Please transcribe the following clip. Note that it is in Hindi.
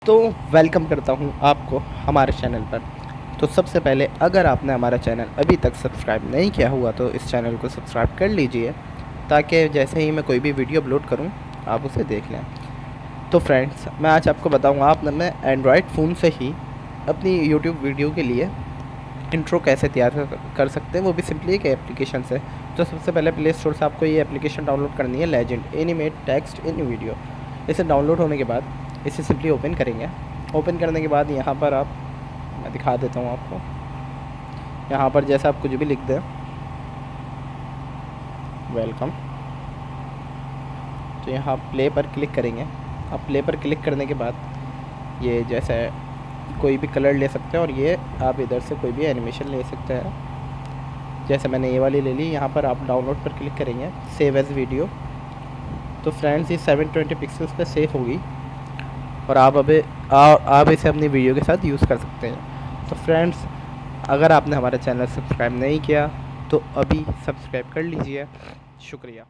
तो वेलकम करता हूं आपको हमारे चैनल पर। तो सबसे पहले अगर आपने हमारा चैनल अभी तक सब्सक्राइब नहीं किया हुआ तो इस चैनल को सब्सक्राइब कर लीजिए, ताकि जैसे ही मैं कोई भी वीडियो अपलोड करूं आप उसे देख लें। तो फ्रेंड्स, मैं आज आपको बताऊंगा आप अपने एंड्रॉयड फ़ोन से ही अपनी यूट्यूब वीडियो के लिए इंट्रो कैसे तैयार कर सकते हैं, वो भी सिंपली एक एप्लीकेशन से। तो सबसे पहले प्ले स्टोर से आपको ये एप्लीकेशन डाउनलोड करनी है, legend animate text in video. इसे डाउनलोड होने के बाद इसे सिंपली ओपन करेंगे। ओपन करने के बाद यहाँ पर मैं दिखा देता हूँ आपको। यहाँ पर जैसा आप कुछ भी लिख दें, वेलकम, तो यहाँ प्ले पर क्लिक करेंगे। आप प्ले पर क्लिक करने के बाद ये जैसा कोई भी कलर ले सकते हैं और ये आप इधर से कोई भी एनिमेशन ले सकते हैं। जैसे मैंने ये वाली ले ली। यहाँ पर आप डाउनलोड पर क्लिक करेंगे, सेव एज़ वीडियो। तो फ्रेंड्स, ये 720 पिक्सल्स पे सेव होगी और आप इसे अपनी वीडियो के साथ यूज़ कर सकते हैं। तो फ्रेंड्स, अगर आपने हमारा चैनल सब्सक्राइब नहीं किया तो अभी सब्सक्राइब कर लीजिए। शुक्रिया।